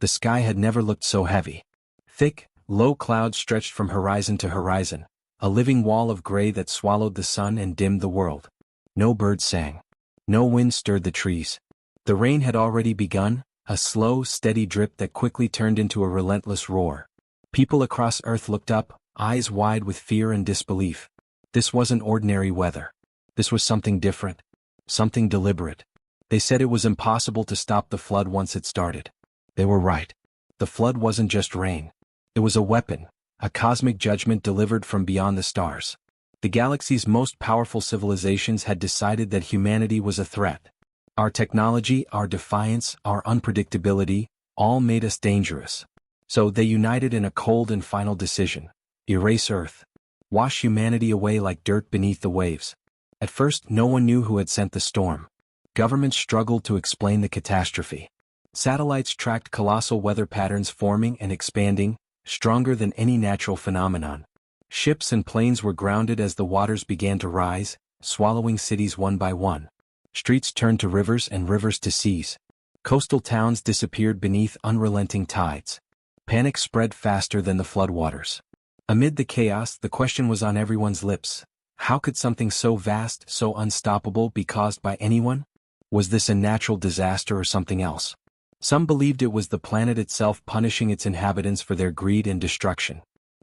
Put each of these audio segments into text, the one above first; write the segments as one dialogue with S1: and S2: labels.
S1: The sky had never looked so heavy. Thick, low clouds stretched from horizon to horizon, a living wall of gray that swallowed the sun and dimmed the world. No birds sang. No wind stirred the trees. The rain had already begun, a slow, steady drip that quickly turned into a relentless roar. People across Earth looked up, eyes wide with fear and disbelief. This wasn't ordinary weather. This was something different. Something deliberate. They said it was impossible to stop the flood once it started. They were right. The flood wasn't just rain. It was a weapon, a cosmic judgment delivered from beyond the stars. The galaxy's most powerful civilizations had decided that humanity was a threat. Our technology, our defiance, our unpredictability, all made us dangerous. So they united in a cold and final decision. Erase Earth. Wash humanity away like dirt beneath the waves. At first, no one knew who had sent the storm. Governments struggled to explain the catastrophe. Satellites tracked colossal weather patterns forming and expanding, stronger than any natural phenomenon. Ships and planes were grounded as the waters began to rise, swallowing cities one by one. Streets turned to rivers and rivers to seas. Coastal towns disappeared beneath unrelenting tides. Panic spread faster than the floodwaters. Amid the chaos, the question was on everyone's lips. How could something so vast, so unstoppable be caused by anyone? Was this a natural disaster or something else? Some believed it was the planet itself punishing its inhabitants for their greed and destruction.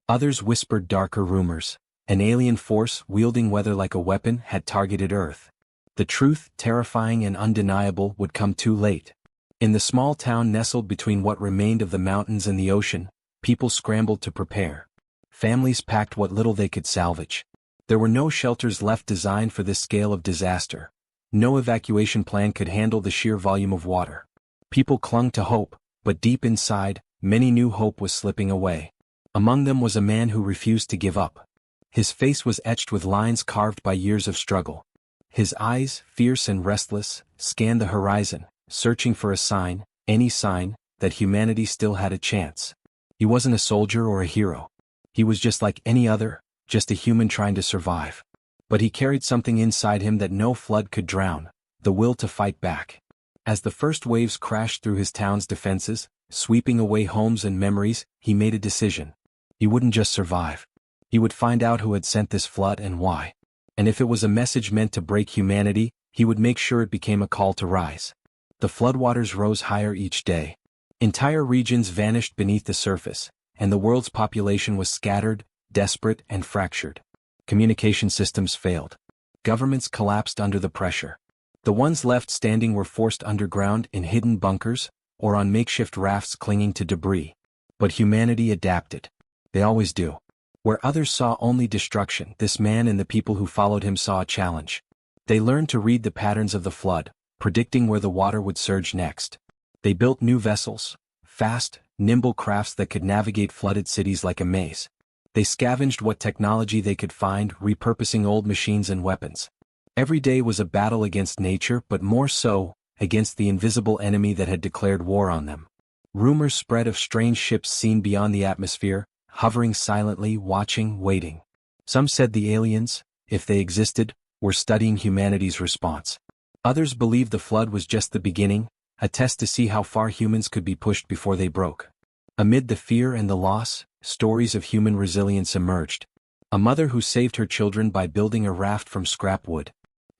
S1: Others whispered darker rumors. An alien force, wielding weather like a weapon, had targeted Earth. The truth, terrifying and undeniable, would come too late. In the small town nestled between what remained of the mountains and the ocean, people scrambled to prepare. Families packed what little they could salvage. There were no shelters left designed for this scale of disaster. No evacuation plan could handle the sheer volume of water. People clung to hope, but deep inside, many knew hope was slipping away. Among them was a man who refused to give up. His face was etched with lines carved by years of struggle. His eyes, fierce and restless, scanned the horizon, searching for a sign, any sign, that humanity still had a chance. He wasn't a soldier or a hero. He was just like any other, just a human trying to survive. But he carried something inside him that no flood could drown, the will to fight back. As the first waves crashed through his town's defenses, sweeping away homes and memories, he made a decision. He wouldn't just survive. He would find out who had sent this flood and why. And if it was a message meant to break humanity, he would make sure it became a call to rise. The floodwaters rose higher each day. Entire regions vanished beneath the surface, and the world's population was scattered, desperate, and fractured. Communication systems failed. Governments collapsed under the pressure. The ones left standing were forced underground in hidden bunkers, or on makeshift rafts clinging to debris. But humanity adapted. They always do. Where others saw only destruction, this man and the people who followed him saw a challenge. They learned to read the patterns of the flood, predicting where the water would surge next. They built new vessels, fast, nimble crafts that could navigate flooded cities like a maze. They scavenged what technology they could find, repurposing old machines and weapons. Every day was a battle against nature, but more so, against the invisible enemy that had declared war on them. Rumors spread of strange ships seen beyond the atmosphere, hovering silently, watching, waiting. Some said the aliens, if they existed, were studying humanity's response. Others believed the flood was just the beginning, a test to see how far humans could be pushed before they broke. Amid the fear and the loss, stories of human resilience emerged. A mother who saved her children by building a raft from scrap wood.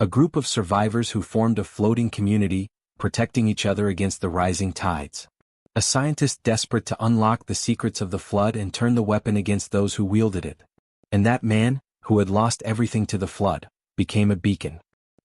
S1: A group of survivors who formed a floating community, protecting each other against the rising tides. A scientist desperate to unlock the secrets of the flood and turn the weapon against those who wielded it. And that man, who had lost everything to the flood, became a beacon.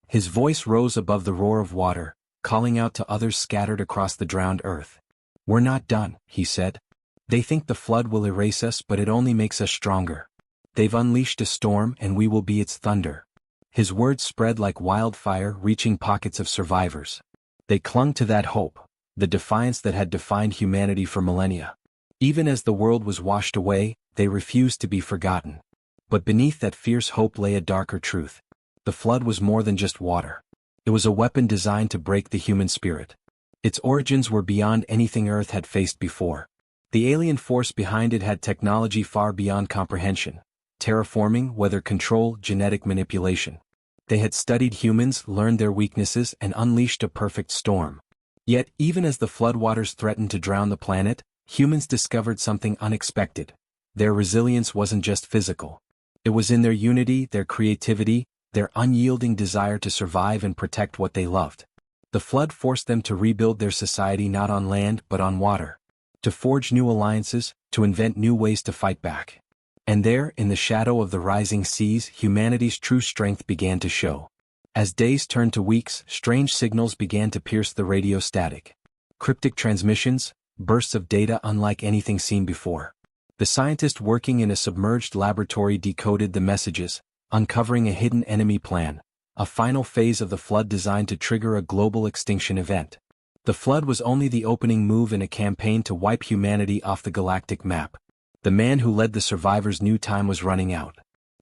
S1: His voice rose above the roar of water, calling out to others scattered across the drowned earth. "We're not done," he said. "They think the flood will erase us, but it only makes us stronger. They've unleashed a storm and we will be its thunder." His words spread like wildfire, reaching pockets of survivors. They clung to that hope, the defiance that had defined humanity for millennia. Even as the world was washed away, they refused to be forgotten. But beneath that fierce hope lay a darker truth. The flood was more than just water. It was a weapon designed to break the human spirit. Its origins were beyond anything Earth had faced before. The alien force behind it had technology far beyond comprehension. Terraforming, weather control, genetic manipulation. They had studied humans, learned their weaknesses, and unleashed a perfect storm. Yet, even as the floodwaters threatened to drown the planet, humans discovered something unexpected. Their resilience wasn't just physical. It was in their unity, their creativity, their unyielding desire to survive and protect what they loved. The flood forced them to rebuild their society not on land but on water. To forge new alliances, to invent new ways to fight back. And there, in the shadow of the rising seas, humanity's true strength began to show. As days turned to weeks, strange signals began to pierce the radio static. Cryptic transmissions, bursts of data unlike anything seen before. The scientist working in a submerged laboratory decoded the messages, uncovering a hidden enemy plan, a final phase of the flood designed to trigger a global extinction event. The flood was only the opening move in a campaign to wipe humanity off the galactic map. The man who led the survivors knew time was running out.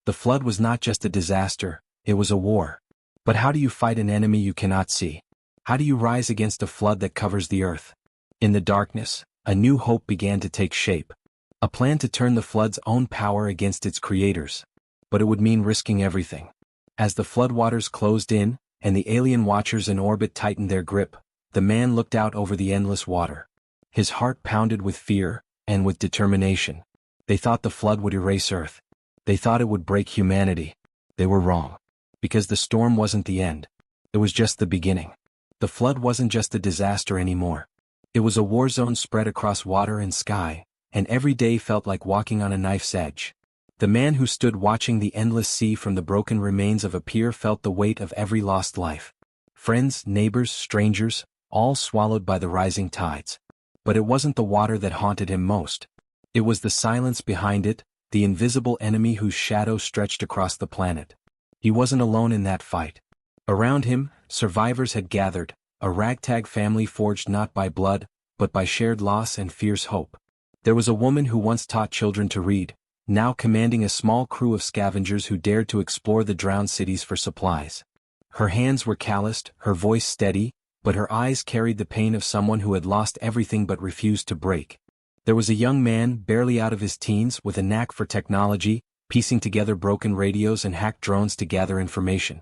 S1: The flood was not just a disaster, it was a war. But how do you fight an enemy you cannot see? How do you rise against a flood that covers the earth? In the darkness, a new hope began to take shape. A plan to turn the flood's own power against its creators. But it would mean risking everything. As the floodwaters closed in, and the alien watchers in orbit tightened their grip, the man looked out over the endless water. His heart pounded with fear, and with determination. They thought the flood would erase Earth. They thought it would break humanity. They were wrong. Because the storm wasn't the end. It was just the beginning. The flood wasn't just a disaster anymore. It was a war zone spread across water and sky, and every day felt like walking on a knife's edge. The man who stood watching the endless sea from the broken remains of a pier felt the weight of every lost life. Friends, neighbors, strangers, all swallowed by the rising tides. But it wasn't the water that haunted him most. It was the silence behind it, the invisible enemy whose shadow stretched across the planet. He wasn't alone in that fight. Around him, survivors had gathered, a ragtag family forged not by blood, but by shared loss and fierce hope. There was a woman who once taught children to read, now commanding a small crew of scavengers who dared to explore the drowned cities for supplies. Her hands were calloused, her voice steady, but her eyes carried the pain of someone who had lost everything but refused to break. There was a young man, barely out of his teens, with a knack for technology, piecing together broken radios and hacked drones to gather information.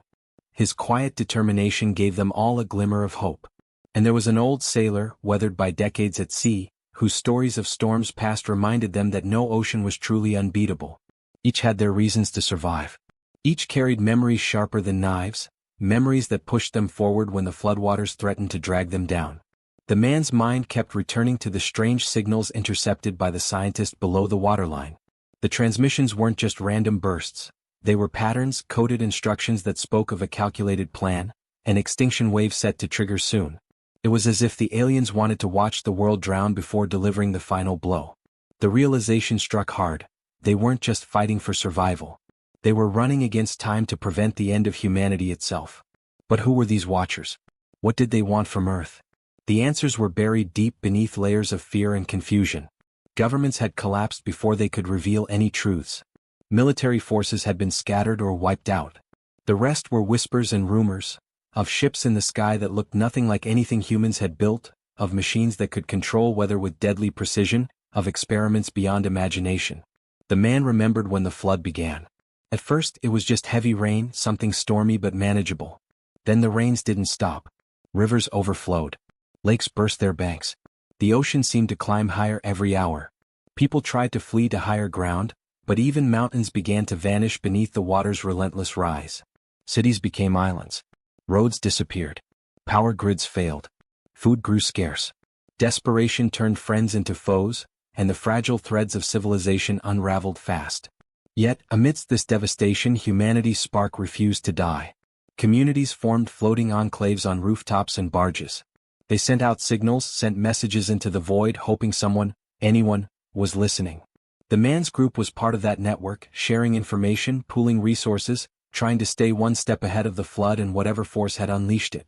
S1: His quiet determination gave them all a glimmer of hope. And there was an old sailor, weathered by decades at sea, whose stories of storms past reminded them that no ocean was truly unbeatable. Each had their reasons to survive. Each carried memories sharper than knives, memories that pushed them forward when the floodwaters threatened to drag them down. The man's mind kept returning to the strange signals intercepted by the scientist below the waterline. The transmissions weren't just random bursts. They were patterns, coded instructions that spoke of a calculated plan, an extinction wave set to trigger soon. It was as if the aliens wanted to watch the world drown before delivering the final blow. The realization struck hard. They weren't just fighting for survival. They were running against time to prevent the end of humanity itself. But who were these watchers? What did they want from Earth? The answers were buried deep beneath layers of fear and confusion. Governments had collapsed before they could reveal any truths. Military forces had been scattered or wiped out. The rest were whispers and rumors, of ships in the sky that looked nothing like anything humans had built, of machines that could control weather with deadly precision, of experiments beyond imagination. The man remembered when the flood began. At first it was just heavy rain, something stormy but manageable. Then the rains didn't stop. Rivers overflowed. Lakes burst their banks. The ocean seemed to climb higher every hour. People tried to flee to higher ground, but even mountains began to vanish beneath the water's relentless rise. Cities became islands. Roads disappeared. Power grids failed. Food grew scarce. Desperation turned friends into foes, and the fragile threads of civilization unraveled fast. Yet, amidst this devastation, humanity's spark refused to die. Communities formed floating enclaves on rooftops and barges. They sent out signals, sent messages into the void, hoping someone, anyone, was listening. The man's group was part of that network, sharing information, pooling resources, trying to stay one step ahead of the flood and whatever force had unleashed it.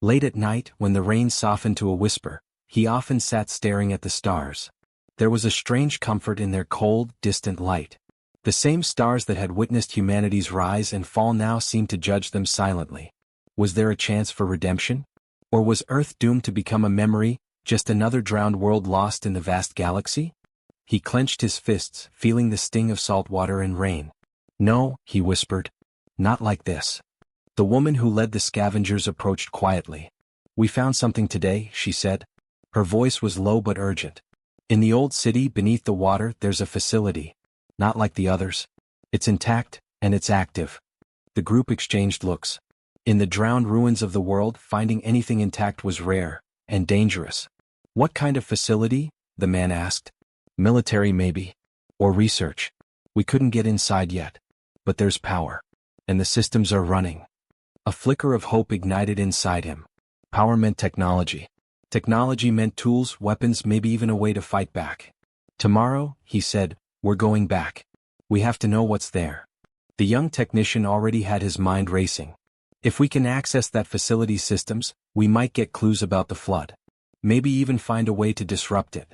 S1: Late at night, when the rain softened to a whisper, he often sat staring at the stars. There was a strange comfort in their cold, distant light. The same stars that had witnessed humanity's rise and fall now seemed to judge them silently. Was there a chance for redemption? Or was Earth doomed to become a memory, just another drowned world lost in the vast galaxy? He clenched his fists, feeling the sting of salt water and rain. No, he whispered. Not like this. The woman who led the scavengers approached quietly. "We found something today," she said. Her voice was low but urgent. "In the old city beneath the water there's a facility. Not like the others. It's intact, and it's active." The group exchanged looks. In the drowned ruins of the world, finding anything intact was rare, and dangerous. "What kind of facility?" the man asked. "Military maybe. Or research. We couldn't get inside yet. But there's power. And the systems are running." A flicker of hope ignited inside him. Power meant technology. Technology meant tools, weapons, maybe even a way to fight back. "Tomorrow," he said, "we're going back. We have to know what's there." The young technician already had his mind racing. "If we can access that facility's systems, we might get clues about the flood. Maybe even find a way to disrupt it."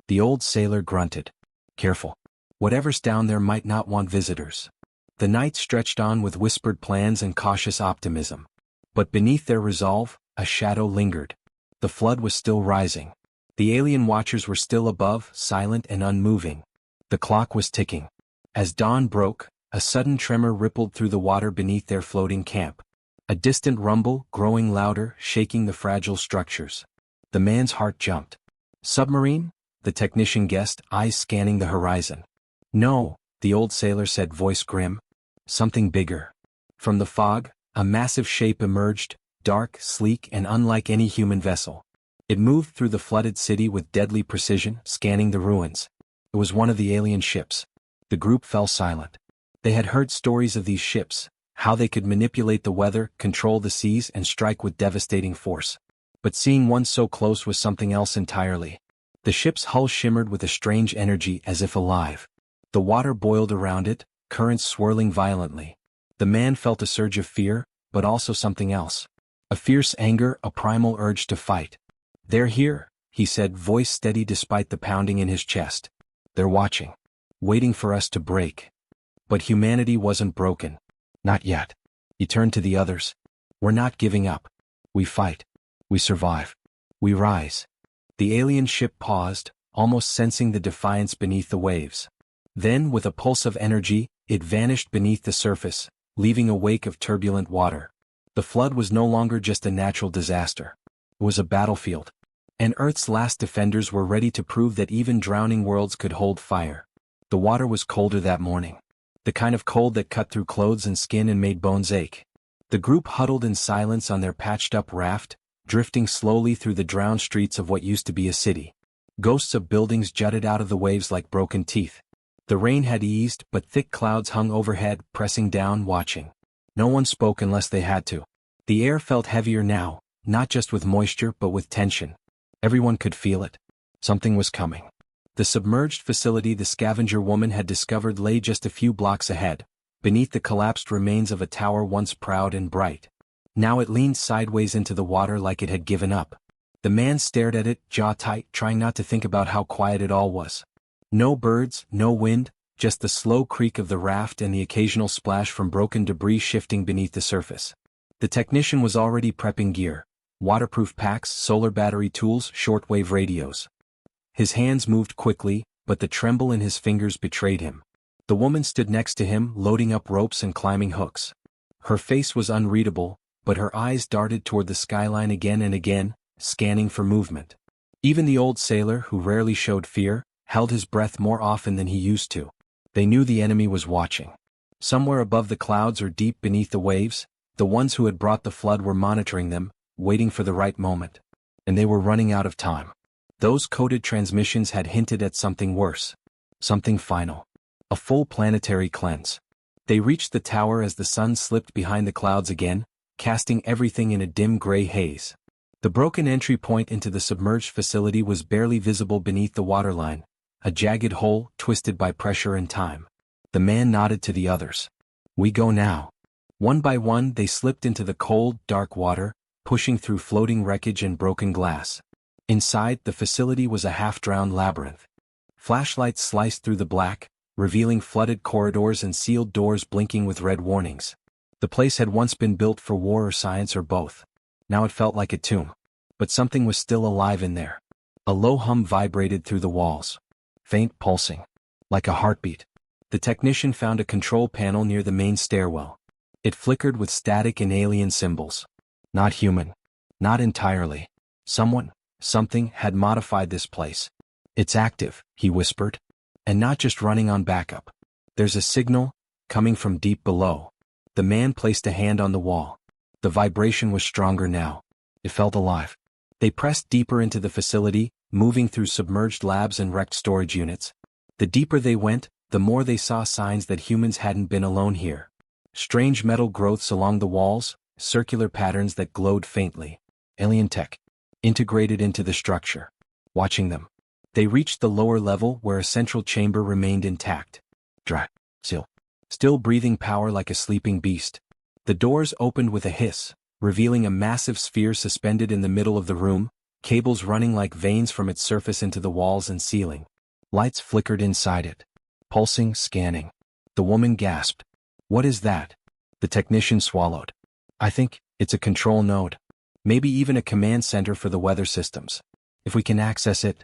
S1: The old sailor grunted. "Careful. Whatever's down there might not want visitors." The night stretched on with whispered plans and cautious optimism. But beneath their resolve, a shadow lingered. The flood was still rising. The alien watchers were still above, silent and unmoving. The clock was ticking. As dawn broke, a sudden tremor rippled through the water beneath their floating camp. A distant rumble, growing louder, shaking the fragile structures. The man's heart jumped. "Submarine?" the technician guessed, eyes scanning the horizon. "No," the old sailor said, voice grim. "Something bigger." From the fog, a massive shape emerged, dark, sleek, and unlike any human vessel. It moved through the flooded city with deadly precision, scanning the ruins. It was one of the alien ships. The group fell silent. They had heard stories of these ships, how they could manipulate the weather, control the seas, and strike with devastating force. But seeing one so close was something else entirely. The ship's hull shimmered with a strange energy, as if alive. The water boiled around it, currents swirling violently. The man felt a surge of fear, but also something else. A fierce anger, a primal urge to fight. "They're here," he said, voice steady despite the pounding in his chest. "They're watching. Waiting for us to break." But humanity wasn't broken. Not yet. He turned to the others. "We're not giving up. We fight. We survive. We rise." The alien ship paused, almost sensing the defiance beneath the waves. Then, with a pulse of energy, it vanished beneath the surface, leaving a wake of turbulent water. The flood was no longer just a natural disaster. It was a battlefield. And Earth's last defenders were ready to prove that even drowning worlds could hold fire. The water was colder that morning. The kind of cold that cut through clothes and skin and made bones ache. The group huddled in silence on their patched-up raft, drifting slowly through the drowned streets of what used to be a city. Ghosts of buildings jutted out of the waves like broken teeth. The rain had eased, but thick clouds hung overhead, pressing down, watching. No one spoke unless they had to. The air felt heavier now, not just with moisture but with tension. Everyone could feel it. Something was coming. The submerged facility the scavenger woman had discovered lay just a few blocks ahead, beneath the collapsed remains of a tower once proud and bright. Now it leaned sideways into the water like it had given up. The man stared at it, jaw tight, trying not to think about how quiet it all was. No birds, no wind, just the slow creak of the raft and the occasional splash from broken debris shifting beneath the surface. The technician was already prepping gear: waterproof packs, solar battery tools, shortwave radios. His hands moved quickly, but the tremble in his fingers betrayed him. The woman stood next to him, loading up ropes and climbing hooks. Her face was unreadable, but her eyes darted toward the skyline again and again, scanning for movement. Even the old sailor, who rarely showed fear, held his breath more often than he used to. They knew the enemy was watching. Somewhere above the clouds or deep beneath the waves, the ones who had brought the flood were monitoring them, waiting for the right moment. And they were running out of time. Those coded transmissions had hinted at something worse. Something final. A full planetary cleanse. They reached the tower as the sun slipped behind the clouds again, casting everything in a dim gray haze. The broken entry point into the submerged facility was barely visible beneath the waterline, a jagged hole twisted by pressure and time. The man nodded to the others. "We go now." One by one they slipped into the cold, dark water, pushing through floating wreckage and broken glass. Inside, the facility was a half-drowned labyrinth. Flashlights sliced through the black, revealing flooded corridors and sealed doors blinking with red warnings. The place had once been built for war or science or both. Now it felt like a tomb. But something was still alive in there. A low hum vibrated through the walls. Faint pulsing. Like a heartbeat. The technician found a control panel near the main stairwell. It flickered with static and alien symbols. Not human. Not entirely. Something had modified this place. It's active, he whispered. And not just running on backup. There's a signal, coming from deep below. The man placed a hand on the wall. The vibration was stronger now. It felt alive. They pressed deeper into the facility, moving through submerged labs and wrecked storage units. The deeper they went, the more they saw signs that humans hadn't been alone here. Strange metal growths along the walls, circular patterns that glowed faintly. Alien tech. Integrated into the structure. Watching them. They reached the lower level where a central chamber remained intact. Dry. Still breathing power like a sleeping beast. The doors opened with a hiss, revealing a massive sphere suspended in the middle of the room, cables running like veins from its surface into the walls and ceiling. Lights flickered inside it. Pulsing, scanning. The woman gasped. What is that? The technician swallowed. I think it's a control node. Maybe even a command center for the weather systems. If we can access it.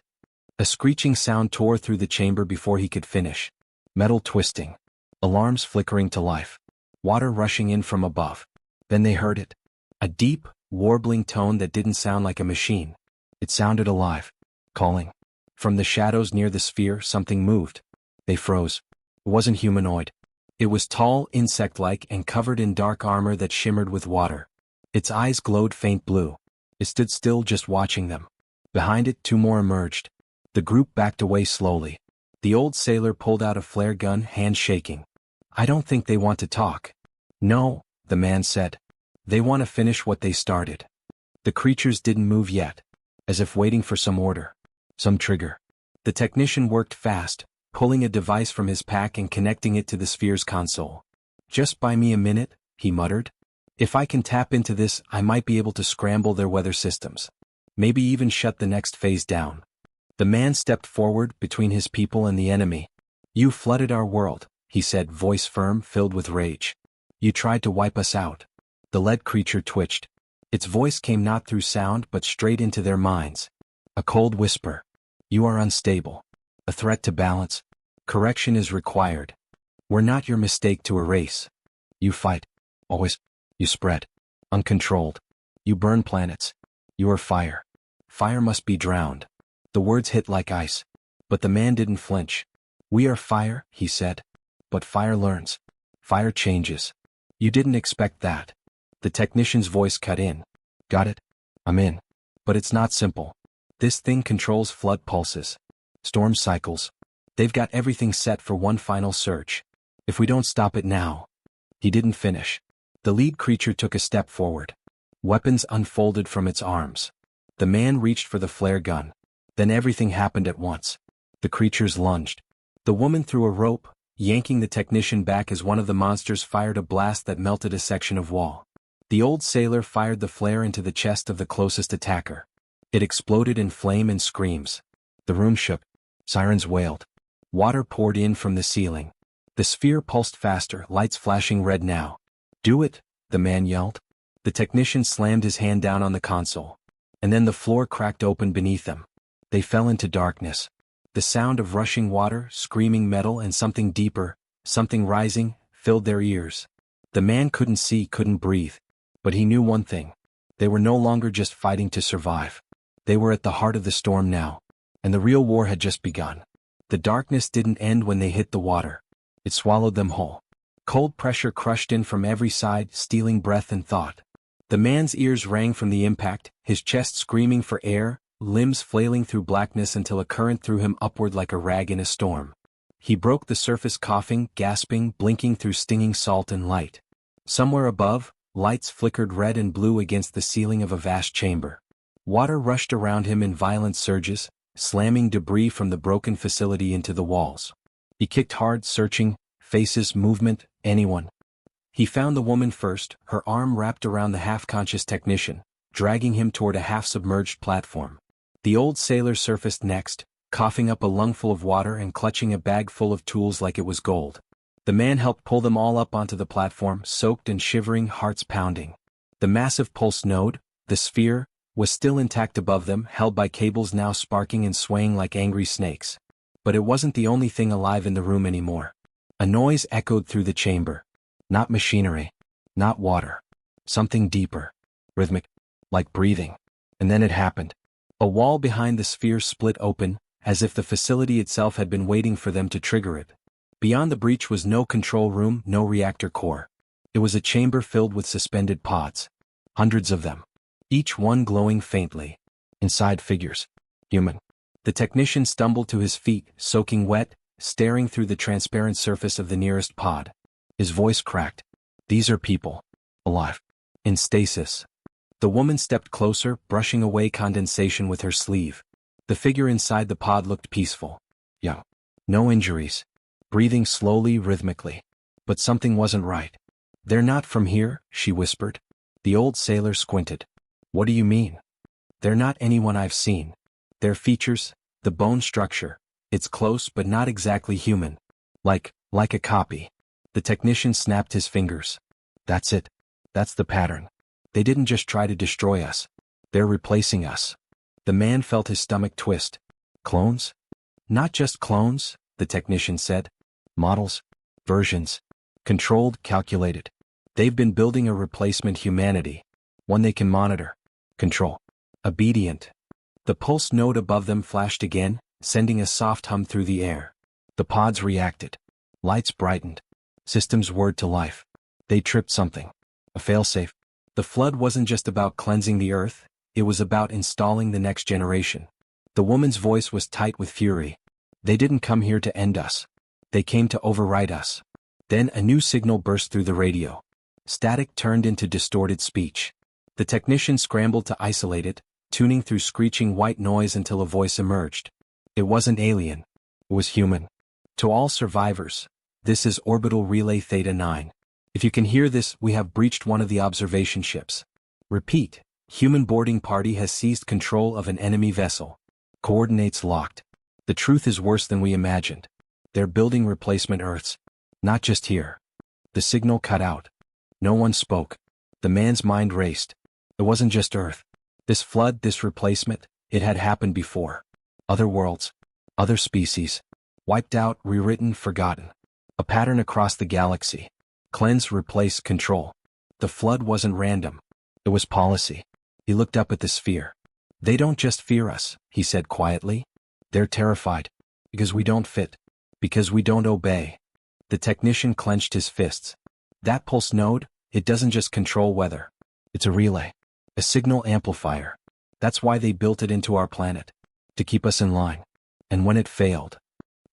S1: A screeching sound tore through the chamber before he could finish. Metal twisting. Alarms flickering to life. Water rushing in from above. Then they heard it. A deep, warbling tone that didn't sound like a machine. It sounded alive. Calling. From the shadows near the sphere, something moved. They froze. It wasn't humanoid. It was tall, insect-like, and covered in dark armor that shimmered with water. Its eyes glowed faint blue. It stood still, just watching them. Behind it, two more emerged. The group backed away slowly. The old sailor pulled out a flare gun, hand shaking. I don't think they want to talk. No, the man said. They want to finish what they started. The creatures didn't move yet, as if waiting for some order, some trigger. The technician worked fast, pulling a device from his pack and connecting it to the sphere's console. Just buy me a minute, he muttered. If I can tap into this, I might be able to scramble their weather systems. Maybe even shut the next phase down. The man stepped forward between his people and the enemy. You flooded our world, he said, voice firm, filled with rage. You tried to wipe us out. The lead creature twitched. Its voice came not through sound but straight into their minds. A cold whisper. You are unstable. A threat to balance. Correction is required. We're not your mistake to erase. You fight. Always. You spread. Uncontrolled. You burn planets. You are fire. Fire must be drowned. The words hit like ice. But the man didn't flinch. We are fire, he said. But fire learns. Fire changes. You didn't expect that. The technician's voice cut in. Got it? I'm in. But it's not simple. This thing controls flood pulses. Storm cycles. They've got everything set for one final surge. If we don't stop it now. He didn't finish. The lead creature took a step forward. Weapons unfolded from its arms. The man reached for the flare gun. Then everything happened at once. The creatures lunged. The woman threw a rope, yanking the technician back as one of the monsters fired a blast that melted a section of wall. The old sailor fired the flare into the chest of the closest attacker. It exploded in flame and screams. The room shook. Sirens wailed. Water poured in from the ceiling. The sphere pulsed faster, lights flashing red now. Do it, the man yelled. The technician slammed his hand down on the console. And then the floor cracked open beneath them. They fell into darkness. The sound of rushing water, screaming metal, and something deeper, something rising, filled their ears. The man couldn't see, couldn't breathe. But he knew one thing. They were no longer just fighting to survive. They were at the heart of the storm now. And the real war had just begun. The darkness didn't end when they hit the water. It swallowed them whole. Cold pressure crushed in from every side, stealing breath and thought. The man's ears rang from the impact, his chest screaming for air, limbs flailing through blackness until a current threw him upward like a rag in a storm. He broke the surface coughing, gasping, blinking through stinging salt and light. Somewhere above, lights flickered red and blue against the ceiling of a vast chamber. Water rushed around him in violent surges, slamming debris from the broken facility into the walls. He kicked hard, searching, faces, movement, anyone. He found the woman first, her arm wrapped around the half-conscious technician, dragging him toward a half-submerged platform. The old sailor surfaced next, coughing up a lungful of water and clutching a bag full of tools like it was gold. The man helped pull them all up onto the platform, soaked and shivering, hearts pounding. The massive pulse node, the sphere, was still intact above them, held by cables now sparking and swaying like angry snakes. But it wasn't the only thing alive in the room anymore. A noise echoed through the chamber. Not machinery. Not water. Something deeper. Rhythmic. like breathing. And then it happened. A wall behind the sphere split open, as if the facility itself had been waiting for them to trigger it. Beyond the breach was no control room, no reactor core. It was a chamber filled with suspended pods. Hundreds of them. Each one glowing faintly. Inside figures. Human. The technician stumbled to his feet, soaking wet, staring through the transparent surface of the nearest pod. His voice cracked. These are people. Alive. In stasis. The woman stepped closer, brushing away condensation with her sleeve. The figure inside the pod looked peaceful. Young. No injuries. Breathing slowly, rhythmically. But something wasn't right. They're not from here, she whispered. The old sailor squinted. What do you mean? They're not anyone I've seen. Their features, the bone structure, it's close but not exactly human. Like a copy. The technician snapped his fingers. That's it. That's the pattern. They didn't just try to destroy us. They're replacing us. The man felt his stomach twist. Clones? Not just clones, the technician said. Models. Versions. Controlled, calculated. They've been building a replacement humanity. One they can monitor. Control. Obedient. The pulse node above them flashed again, sending a soft hum through the air. The pods reacted. Lights brightened. Systems whirred to life. They tripped something. A failsafe. The flood wasn't just about cleansing the earth, it was about installing the next generation. The woman's voice was tight with fury. They didn't come here to end us. They came to override us. Then a new signal burst through the radio. Static turned into distorted speech. The technician scrambled to isolate it, tuning through screeching white noise until a voice emerged. It wasn't alien. It was human. To all survivors, this is Orbital Relay Theta 9. If you can hear this, we have breached one of the observation ships. Repeat, human boarding party has seized control of an enemy vessel. Coordinates locked. The truth is worse than we imagined. They're building replacement Earths. Not just here. The signal cut out. No one spoke. The man's mind raced. It wasn't just Earth. This flood, this replacement, it had happened before. Other worlds. Other species. Wiped out, rewritten, forgotten. A pattern across the galaxy. Cleanse, replace, control. The flood wasn't random. It was policy. He looked up at the sphere. They don't just fear us, he said quietly. They're terrified. Because we don't fit. Because we don't obey. The technician clenched his fists. That pulse node, it doesn't just control weather. It's a relay. A signal amplifier. That's why they built it into our planet. To keep us in line. And when it failed.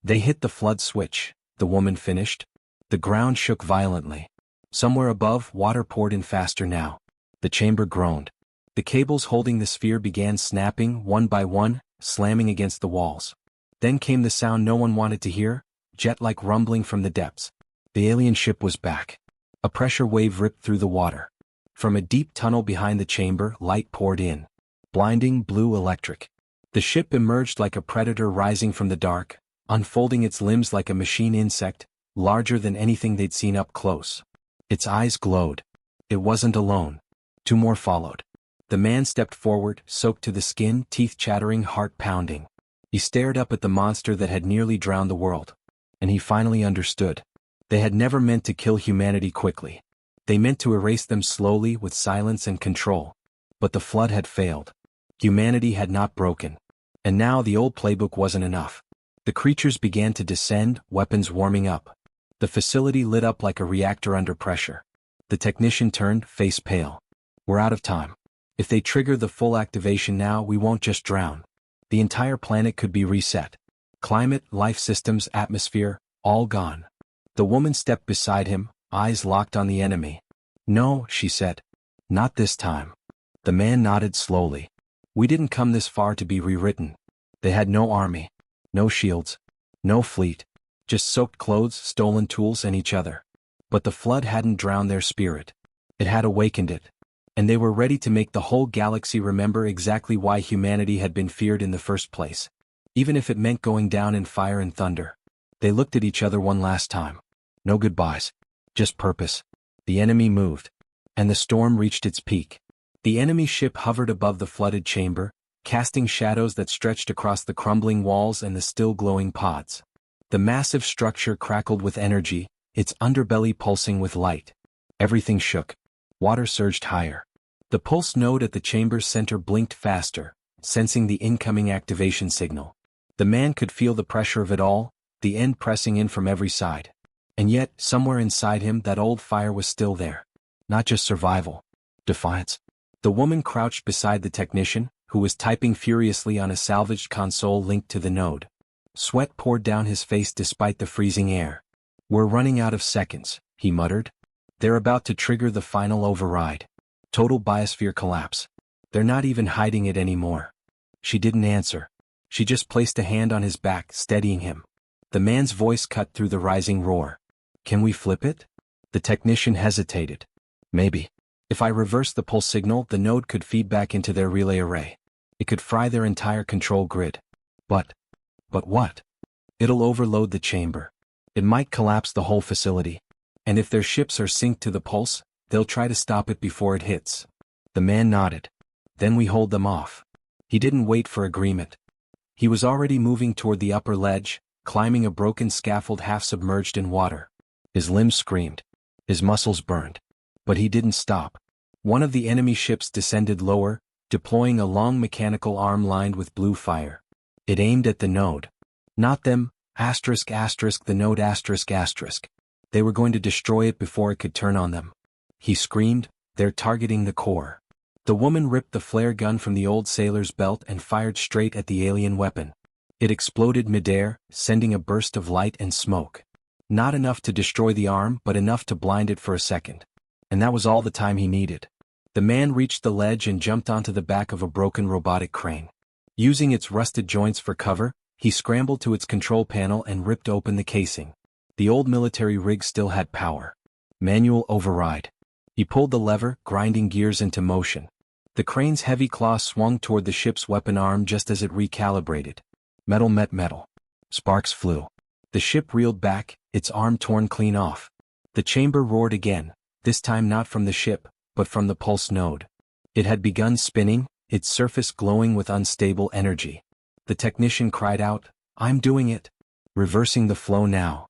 S1: They hit the flood switch, the woman finished. The ground shook violently. Somewhere above, water poured in faster now. The chamber groaned. The cables holding the sphere began snapping, one by one, slamming against the walls. Then came the sound no one wanted to hear, jet-like rumbling from the depths. The alien ship was back. A pressure wave ripped through the water. From a deep tunnel behind the chamber, light poured in. Blinding blue electric. The ship emerged like a predator rising from the dark, unfolding its limbs like a machine insect, larger than anything they'd seen up close. Its eyes glowed. It wasn't alone. Two more followed. The man stepped forward, soaked to the skin, teeth chattering, heart pounding. He stared up at the monster that had nearly drowned the world. And he finally understood. They had never meant to kill humanity quickly. They meant to erase them slowly with silence and control. But the flood had failed. Humanity had not broken. And now the old playbook wasn't enough. The creatures began to descend, weapons warming up. The facility lit up like a reactor under pressure. The technician turned, face pale. We're out of time. If they trigger the full activation now, we won't just drown. The entire planet could be reset. Climate, life systems, atmosphere, all gone. The woman stepped beside him, eyes locked on the enemy. No, she said. Not this time. The man nodded slowly. We didn't come this far to be rewritten. They had no army. No shields. No fleet. Just soaked clothes, stolen tools, and each other. But the flood hadn't drowned their spirit. It had awakened it. And they were ready to make the whole galaxy remember exactly why humanity had been feared in the first place. Even if it meant going down in fire and thunder. They looked at each other one last time. No goodbyes. Just purpose. The enemy moved. And the storm reached its peak. The enemy ship hovered above the flooded chamber, casting shadows that stretched across the crumbling walls and the still glowing pods. The massive structure crackled with energy, its underbelly pulsing with light. Everything shook. Water surged higher. The pulse node at the chamber's center blinked faster, sensing the incoming activation signal. The man could feel the pressure of it all, the end pressing in from every side. And yet, somewhere inside him that old fire was still there. Not just survival. Defiance. The woman crouched beside the technician, who was typing furiously on a salvaged console linked to the node. Sweat poured down his face despite the freezing air. "We're running out of seconds," he muttered. "They're about to trigger the final override. Total biosphere collapse. They're not even hiding it anymore." She didn't answer. She just placed a hand on his back, steadying him. The man's voice cut through the rising roar. "Can we flip it?" The technician hesitated. "Maybe. If I reverse the pulse signal, the node could feed back into their relay array. It could fry their entire control grid. But what? It'll overload the chamber. It might collapse the whole facility. And if their ships are synced to the pulse, they'll try to stop it before it hits." The man nodded. "Then we hold them off." He didn't wait for agreement. He was already moving toward the upper ledge, climbing a broken scaffold half submerged in water. His limbs screamed. His muscles burned. But he didn't stop. One of the enemy ships descended lower, deploying a long mechanical arm lined with blue fire. It aimed at the node. Not them, the node. They were going to destroy it before it could turn on them. He screamed, "They're targeting the core." The woman ripped the flare gun from the old sailor's belt and fired straight at the alien weapon. It exploded midair, sending a burst of light and smoke. Not enough to destroy the arm, but enough to blind it for a second. And that was all the time he needed. The man reached the ledge and jumped onto the back of a broken robotic crane. Using its rusted joints for cover, he scrambled to its control panel and ripped open the casing. The old military rig still had power. Manual override. He pulled the lever, grinding gears into motion. The crane's heavy claw swung toward the ship's weapon arm just as it recalibrated. Metal met metal. Sparks flew. The ship reeled back, its arm torn clean off. The chamber roared again, this time not from the ship, but from the pulse node. It had begun spinning, its surface glowing with unstable energy. The technician cried out, "I'm doing it." Reversing the flow now.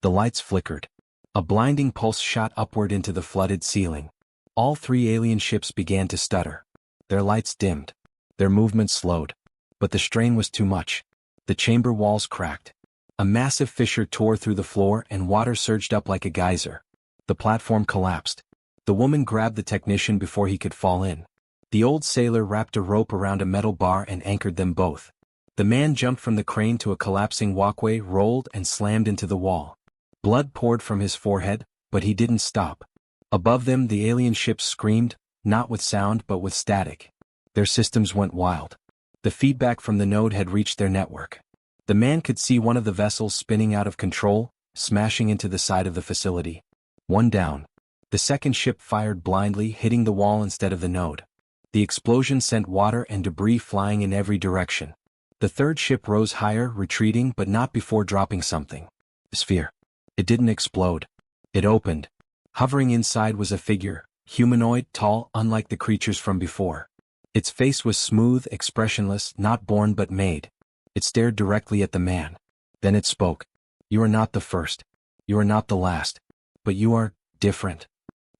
S1: The lights flickered. A blinding pulse shot upward into the flooded ceiling. All three alien ships began to stutter. Their lights dimmed. Their movement slowed. But the strain was too much. The chamber walls cracked. A massive fissure tore through the floor and water surged up like a geyser. The platform collapsed. The woman grabbed the technician before he could fall in. The old sailor wrapped a rope around a metal bar and anchored them both. The man jumped from the crane to a collapsing walkway, rolled and slammed into the wall. Blood poured from his forehead, but he didn't stop. Above them the alien ships screamed, not with sound but with static. Their systems went wild. The feedback from the node had reached their network. The man could see one of the vessels spinning out of control, smashing into the side of the facility. One down. The second ship fired blindly, hitting the wall instead of the node. The explosion sent water and debris flying in every direction. The third ship rose higher, retreating but not before dropping something. A sphere. It didn't explode. It opened. Hovering inside was a figure, humanoid, tall, unlike the creatures from before. Its face was smooth, expressionless, not born but made. It stared directly at the man. Then it spoke. "You are not the first. You are not the last. But you are different."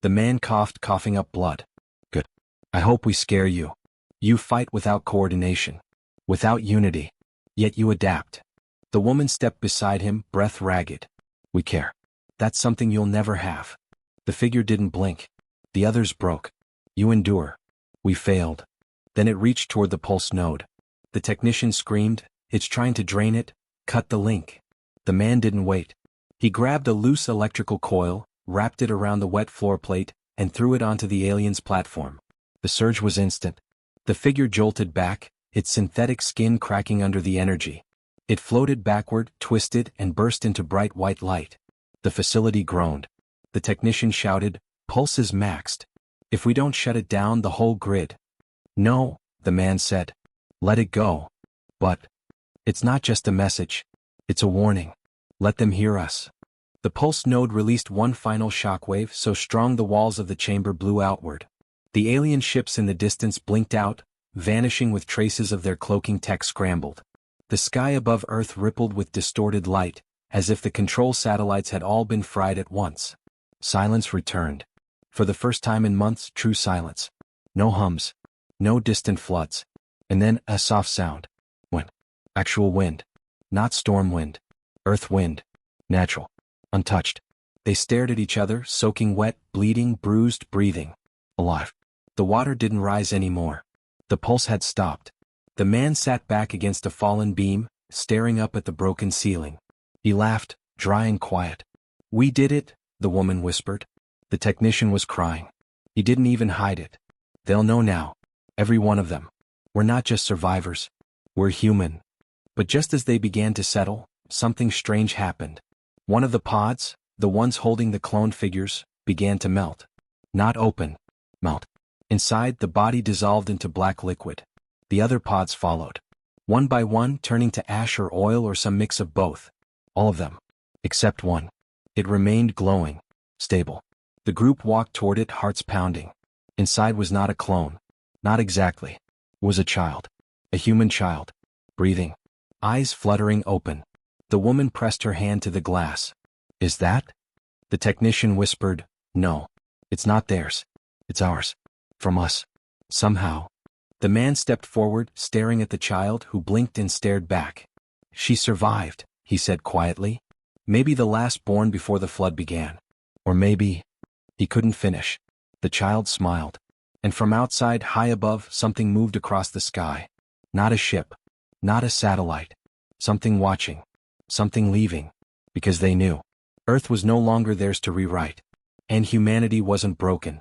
S1: The man coughed, coughing up blood. "Good. I hope we scare you. You fight without coordination. Without unity. Yet you adapt." The woman stepped beside him, breath ragged. "We care. That's something you'll never have." The figure didn't blink. The others broke. "You endure. We failed." Then it reached toward the pulse node. The technician screamed, "It's trying to drain it. Cut the link." The man didn't wait. He grabbed a loose electrical coil, wrapped it around the wet floor plate, and threw it onto the alien's platform. The surge was instant. The figure jolted back, its synthetic skin cracking under the energy. It floated backward, twisted, and burst into bright white light. The facility groaned. The technician shouted, "Pulse is maxed. If we don't shut it down, the whole grid." "No," the man said. "Let it go." "But it's not just a message. It's a warning. Let them hear us." The pulse node released one final shockwave so strong the walls of the chamber blew outward. The alien ships in the distance blinked out, vanishing with traces of their cloaking tech scrambled. The sky above Earth rippled with distorted light, as if the control satellites had all been fried at once. Silence returned. For the first time in months, true silence. No hums. No distant floods. And then a soft sound. Wind. Actual wind. Not storm wind. Earth wind. Natural. Untouched. They stared at each other, soaking wet, bleeding, bruised, breathing. Alive. The water didn't rise anymore. The pulse had stopped. The man sat back against a fallen beam, staring up at the broken ceiling. He laughed, dry and quiet. "We did it," the woman whispered. The technician was crying. He didn't even hide it. "They'll know now. Every one of them. We're not just survivors. We're human." But just as they began to settle, something strange happened. One of the pods, the ones holding the cloned figures, began to melt. Not open. Melt. Inside, the body dissolved into black liquid. The other pods followed. One by one, turning to ash or oil or some mix of both. All of them. Except one. It remained glowing. Stable. The group walked toward it, hearts pounding. Inside was not a clone. Not exactly. It was a child. A human child. Breathing. Eyes fluttering open. The woman pressed her hand to the glass. "Is that?" The technician whispered, "No. It's not theirs. It's ours. From us. Somehow." The man stepped forward, staring at the child, who blinked and stared back. "She survived," he said quietly. "Maybe the last born before the flood began. Or maybe—" He couldn't finish. The child smiled. And from outside, high above, something moved across the sky. Not a ship. Not a satellite. Something watching. Something leaving. Because they knew. Earth was no longer theirs to rewrite. And humanity wasn't broken.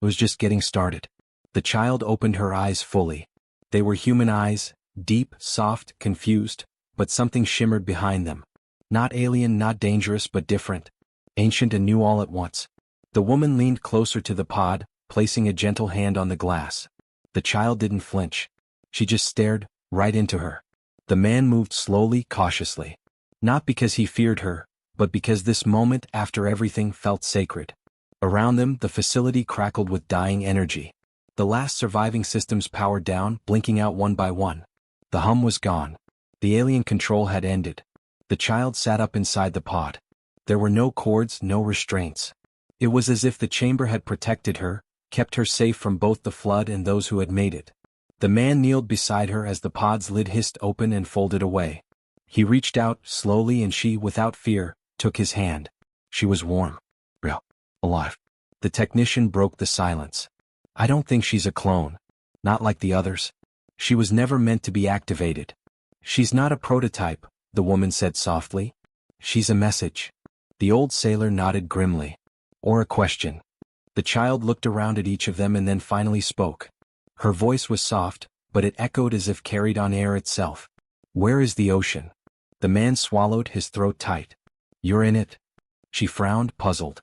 S1: It was just getting started. The child opened her eyes fully. They were human eyes, deep, soft, confused, but something shimmered behind them. Not alien, not dangerous, but different. Ancient and new all at once. The woman leaned closer to the pod, placing a gentle hand on the glass. The child didn't flinch. She just stared, right into her. The man moved slowly, cautiously. Not because he feared her, but because this moment, after everything, felt sacred. Around them, the facility crackled with dying energy. The last surviving systems powered down, blinking out one by one. The hum was gone. The alien control had ended. The child sat up inside the pod. There were no cords, no restraints. It was as if the chamber had protected her, kept her safe from both the flood and those who had made it. The man kneeled beside her as the pod's lid hissed open and folded away. He reached out, slowly, and she, without fear, took his hand. She was warm. Real. Alive. The technician broke the silence. "I don't think she's a clone. Not like the others. She was never meant to be activated." "She's not a prototype," the woman said softly. "She's a message." The old sailor nodded grimly. "Or a question." The child looked around at each of them and then finally spoke. Her voice was soft, but it echoed as if carried on air itself. "Where is the ocean?" The man swallowed, his throat tight. "You're in it." She frowned, puzzled.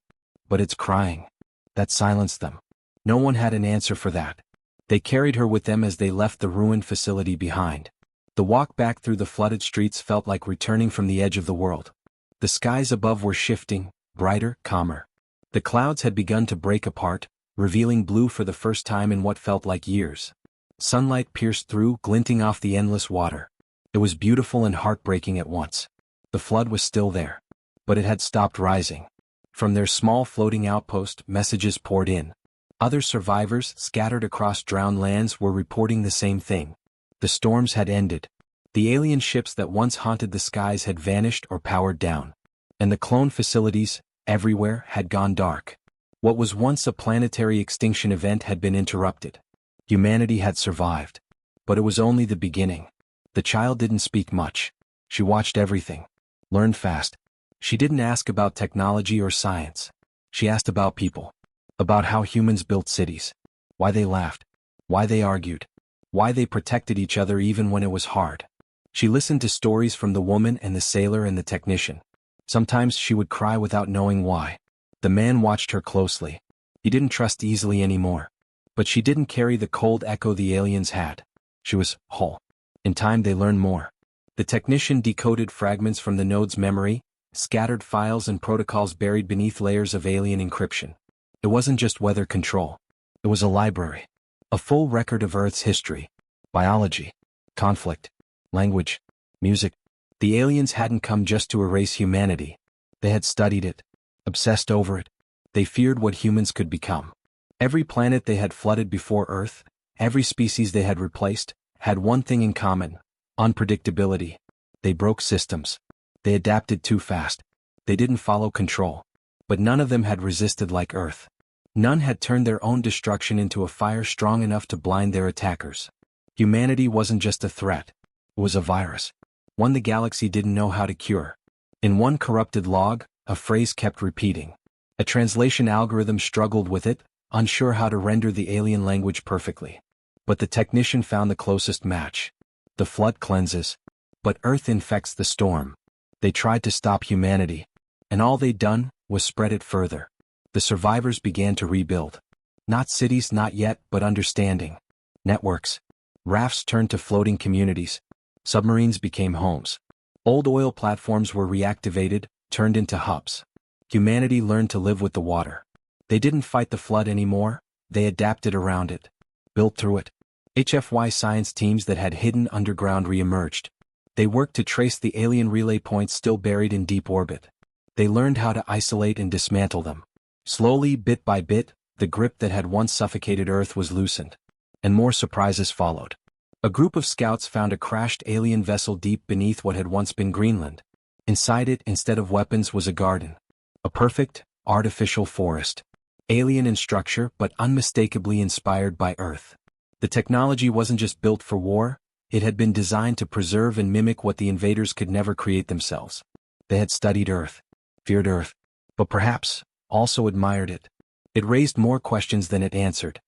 S1: "But it's crying." That silenced them. No one had an answer for that. They carried her with them as they left the ruined facility behind. The walk back through the flooded streets felt like returning from the edge of the world. The skies above were shifting, brighter, calmer. The clouds had begun to break apart, revealing blue for the first time in what felt like years. Sunlight pierced through, glinting off the endless water. It was beautiful and heartbreaking at once. The flood was still there. But it had stopped rising. From their small floating outpost, messages poured in. Other survivors, scattered across drowned lands, were reporting the same thing. The storms had ended. The alien ships that once haunted the skies had vanished or powered down. And the clone facilities, everywhere, had gone dark. What was once a planetary extinction event had been interrupted. Humanity had survived. But it was only the beginning. The child didn't speak much. She watched everything. Learned fast. She didn't ask about technology or science. She asked about people. About how humans built cities. Why they laughed. Why they argued. Why they protected each other even when it was hard. She listened to stories from the woman and the sailor and the technician. Sometimes she would cry without knowing why. The man watched her closely. He didn't trust easily anymore. But she didn't carry the cold echo the aliens had. She was whole. In time they learned more. The technician decoded fragments from the node's memory, scattered files and protocols buried beneath layers of alien encryption. It wasn't just weather control. It was a library. A full record of Earth's history. Biology. Conflict. Language. Music. The aliens hadn't come just to erase humanity. They had studied it. Obsessed over it. They feared what humans could become. Every planet they had flooded before Earth, every species they had replaced, had one thing in common: unpredictability. They broke systems. They adapted too fast. They didn't follow control. But none of them had resisted like Earth. None had turned their own destruction into a fire strong enough to blind their attackers. Humanity wasn't just a threat. It was a virus. One the galaxy didn't know how to cure. In one corrupted log, a phrase kept repeating. A translation algorithm struggled with it, unsure how to render the alien language perfectly. But the technician found the closest match. The flood cleanses, but Earth infects the storm. They tried to stop humanity, and all they'd done was spread it further. The survivors began to rebuild. Not cities, not yet, but understanding. Networks. Rafts turned to floating communities. Submarines became homes. Old oil platforms were reactivated, turned into hubs. Humanity learned to live with the water. They didn't fight the flood anymore, they adapted around it. Built through it. HFY science teams that had hidden underground re-emerged. They worked to trace the alien relay points still buried in deep orbit. They learned how to isolate and dismantle them. Slowly, bit by bit, the grip that had once suffocated Earth was loosened. And more surprises followed. A group of scouts found a crashed alien vessel deep beneath what had once been Greenland. Inside it, instead of weapons, was a garden. A perfect, artificial forest. Alien in structure, but unmistakably inspired by Earth. The technology wasn't just built for war, it had been designed to preserve and mimic what the invaders could never create themselves. They had studied Earth, feared Earth, but perhaps also admired it. It raised more questions than it answered.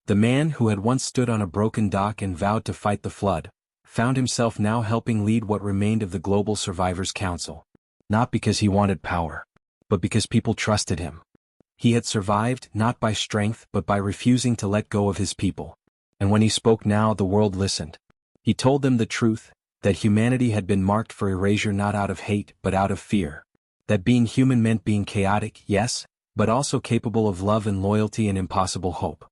S1: The man who had once stood on a broken dock and vowed to fight the flood, found himself now helping lead what remained of the Global Survivors Council. Not because he wanted power, but because people trusted him. He had survived not by strength but by refusing to let go of his people. And when he spoke now, the world listened. He told them the truth, that humanity had been marked for erasure not out of hate but out of fear. That being human meant being chaotic, yes, but also capable of love and loyalty and impossible hope.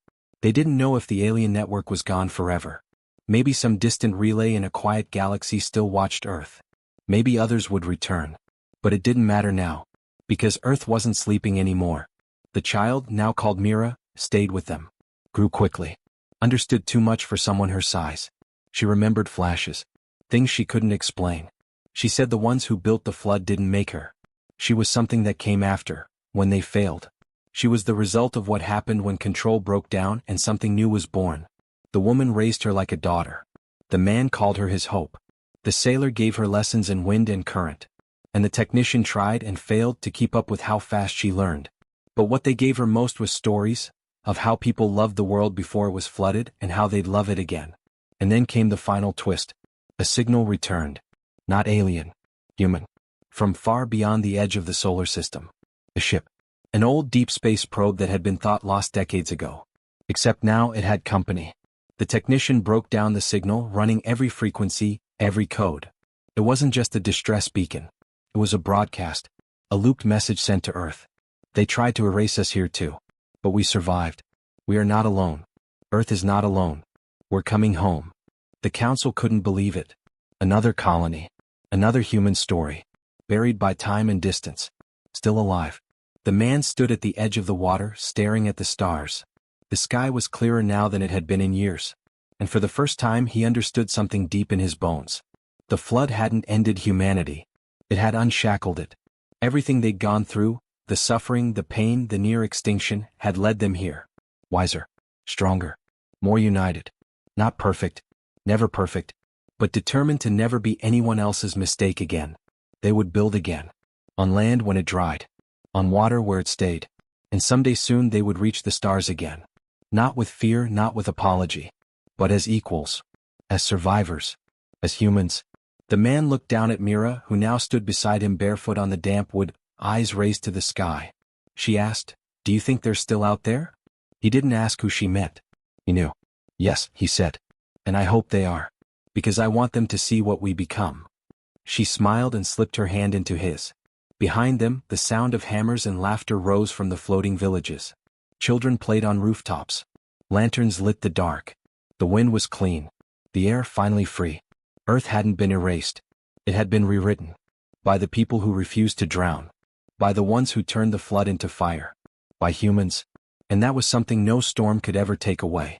S1: They didn't know if the alien network was gone forever. Maybe some distant relay in a quiet galaxy still watched Earth. Maybe others would return. But it didn't matter now, because Earth wasn't sleeping anymore. The child, now called Mira, stayed with them. Grew quickly. Understood too much for someone her size. She remembered flashes. Things she couldn't explain. She said the ones who built the flood didn't make her. She was something that came after, when they failed. She was the result of what happened when control broke down and something new was born. The woman raised her like a daughter. The man called her his hope. The sailor gave her lessons in wind and current. And the technician tried and failed to keep up with how fast she learned. But what they gave her most was stories, of how people loved the world before it was flooded and how they'd love it again. And then came the final twist. A signal returned. Not alien. Human. From far beyond the edge of the solar system. A ship. An old deep space probe that had been thought lost decades ago. Except now it had company. The technician broke down the signal, running every frequency, every code. It wasn't just a distress beacon. It was a broadcast. A looped message sent to Earth. They tried to erase us here too. But we survived. We are not alone. Earth is not alone. We're coming home. The council couldn't believe it. Another colony. Another human story. Buried by time and distance. Still alive. The man stood at the edge of the water, staring at the stars. The sky was clearer now than it had been in years. And for the first time he understood something deep in his bones. The flood hadn't ended humanity. It had unshackled it. Everything they'd gone through, the suffering, the pain, the near extinction, had led them here. Wiser. Stronger. More united. Not perfect. Never perfect. But determined to never be anyone else's mistake again. They would build again. On land when it dried. On water where it stayed. And someday soon they would reach the stars again. Not with fear, not with apology. But as equals. As survivors. As humans. The man looked down at Mira, who now stood beside him barefoot on the damp wood, eyes raised to the sky. She asked, "Do you think they're still out there?" He didn't ask who she meant. He knew. "Yes," he said. "And I hope they are. Because I want them to see what we become." She smiled and slipped her hand into his. Behind them, the sound of hammers and laughter rose from the floating villages. Children played on rooftops. Lanterns lit the dark. The wind was clean. The air finally free. Earth hadn't been erased. It had been rewritten. By the people who refused to drown. By the ones who turned the flood into fire. By humans. And that was something no storm could ever take away.